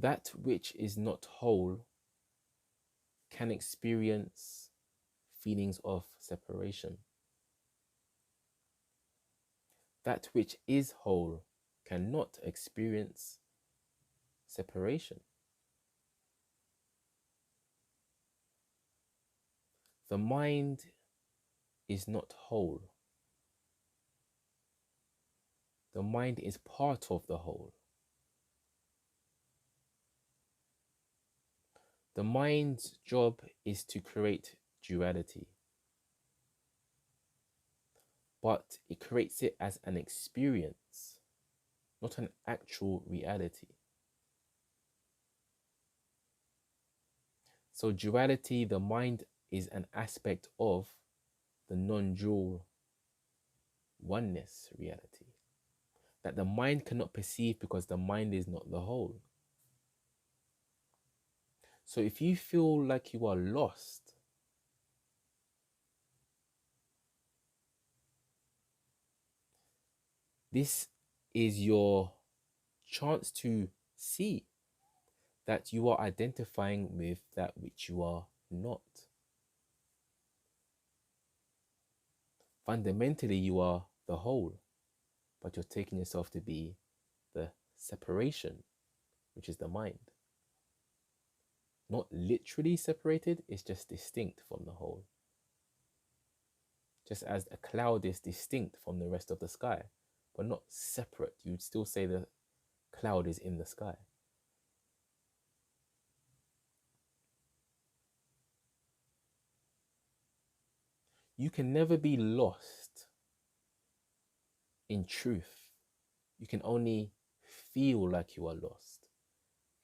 That which is not whole can experience feelings of separation. That which is whole cannot experience separation. The mind is not whole. The mind is part of the whole. The mind's job is to create duality, but it creates it as an experience, not an actual reality. So duality, the mind is an aspect of the non-dual oneness reality that the mind cannot perceive because the mind is not the whole. So if you feel like you are lost, this is your chance to see that you are identifying with that which you are not. Fundamentally, you are the whole, but you're taking yourself to be the separation, which is the mind. Not literally separated, it's just distinct from the whole. Just as a cloud is distinct from the rest of the sky, but not separate. You'd still say the cloud is in the sky. You can never be lost in truth. You can only feel like you are lost.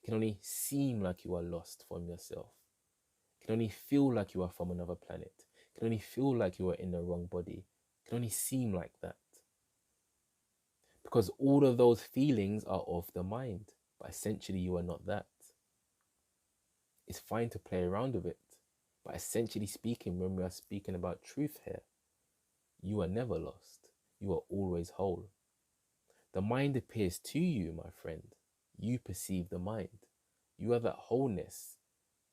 You can only seem like you are lost from yourself. You can only feel like you are from another planet. You can only feel like you are in the wrong body. You can only seem like that. Because all of those feelings are of the mind, but essentially you are not that. It's fine to play around with it, but essentially speaking, when we are speaking about truth here, you are never lost. You are always whole. The mind appears to you, my friend. You perceive the mind. You are that wholeness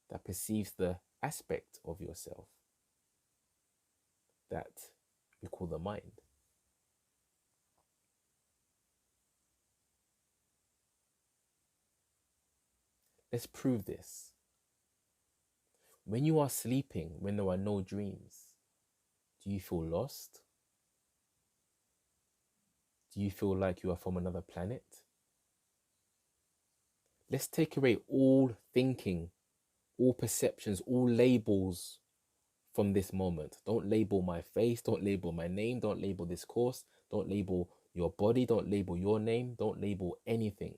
that perceives the aspect of yourself that we call the mind. Let's prove this. When you are sleeping, when there are no dreams, do you feel lost? Do you feel like you are from another planet? Let's take away all thinking, all perceptions, all labels from this moment. Don't label my face, don't label my name, don't label this course, don't label your body, don't label your name, don't label anything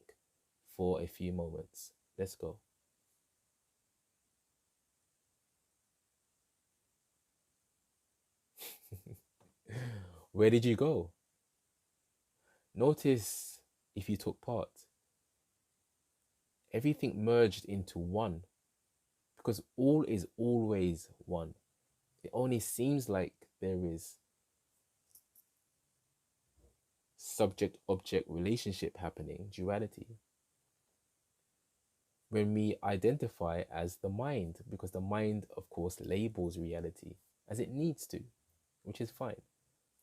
for a few moments. Let's go. Where did you go? Notice if you took part. Everything merged into one because all is always one. It only seems like there is subject-object relationship happening, duality, when we identify as the mind, because the mind, of course, labels reality as it needs to, which is fine.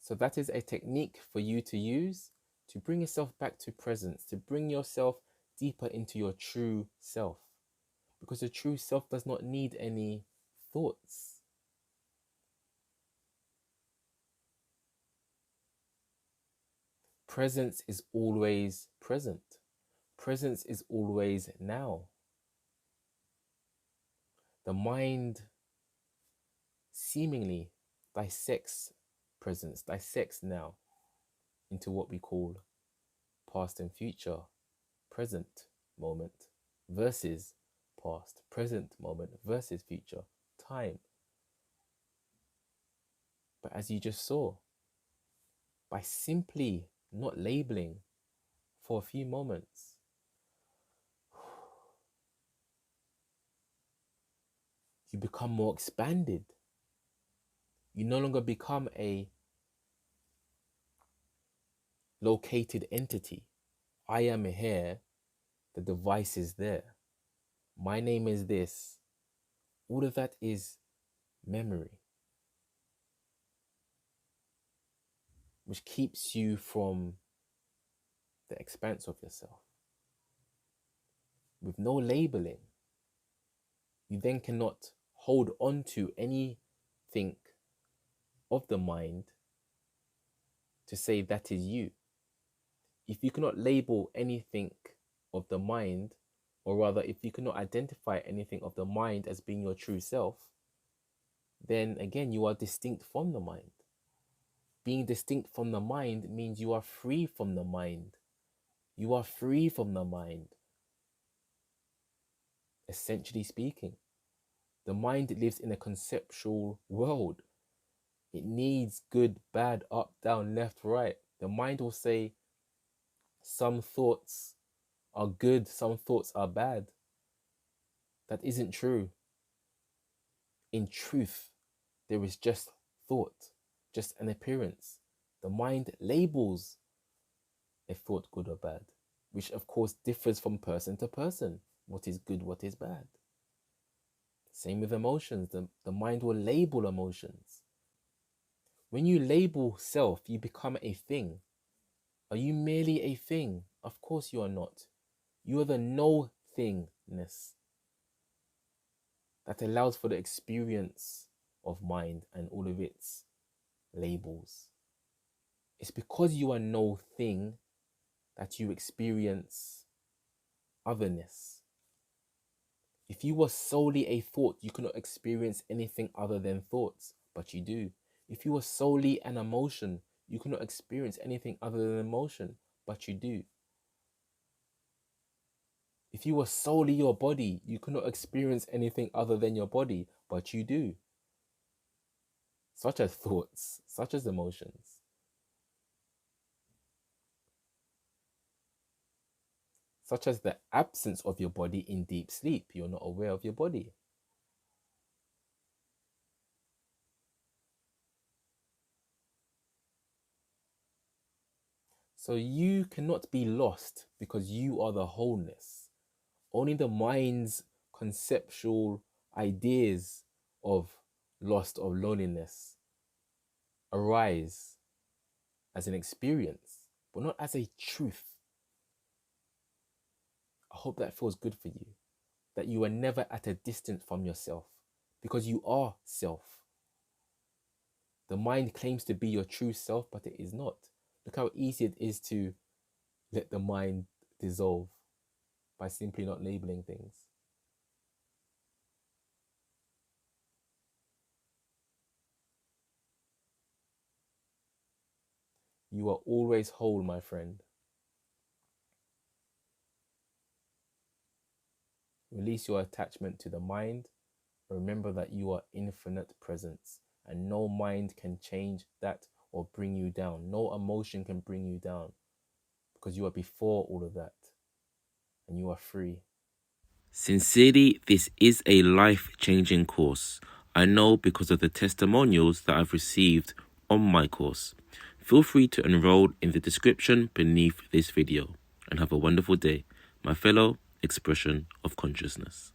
So that is a technique for you to use to bring yourself back to presence, to bring yourself deeper into your true self, because the true self does not need any thoughts. Presence is always present. Presence is always now. The mind seemingly dissects presence, dissects now into what we call past and future, present moment versus past, present moment versus future, time. But as you just saw, by simply not labeling for a few moments, you become more expanded. You no longer become a located entity. I am here, the device is there. my name is this. All of that is memory, which keeps you from the expanse of yourself. With no labeling, you then cannot hold on to anything of the mind to say that is you. If you cannot label anything of the mind, or rather, if you cannot identify anything of the mind as being your true self, then again, you are distinct from the mind. Being distinct from the mind means you are free from the mind. You are free from the mind. Essentially speaking, the mind lives in a conceptual world. It needs good, bad, up, down, left, right. The mind will say some thoughts are good, some thoughts are bad. That isn't true. In truth, there is just thought, just an appearance. The mind labels a thought good or bad, which of course differs from person to person. What is good, what is bad. Same with emotions. The mind will label emotions. When you label self, you become a thing. Are you merely a thing? Of course you are not. You are the no-thingness that allows for the experience of mind and all of its labels. It's because you are no thing that you experience otherness. If you were solely a thought, you cannot experience anything other than thoughts, but you do. If you were solely an emotion, you cannot experience anything other than emotion, but you do. If you were solely your body, you cannot experience anything other than your body, but you do. Such as thoughts, such as emotions. Such as the absence of your body in deep sleep. You're not aware of your body. So you cannot be lost because you are the wholeness. Only the mind's conceptual ideas of lost or loneliness arise as an experience, but not as a truth. I hope that feels good for you, that you are never at a distance from yourself, because you are self. The mind claims to be your true self, but it is not. Look how easy it is to let the mind dissolve by simply not labeling things. You are always whole, my friend. Release your attachment to the mind. Remember that you are infinite presence, and no mind can change that or bring you down. No emotion can bring you down, because you are before all of that, and you are free. Sincerely, this is a life-changing course. I know because of the testimonials that I've received on my course. Feel free to enroll in the description beneath this video, and have a wonderful day, my fellow expression of consciousness.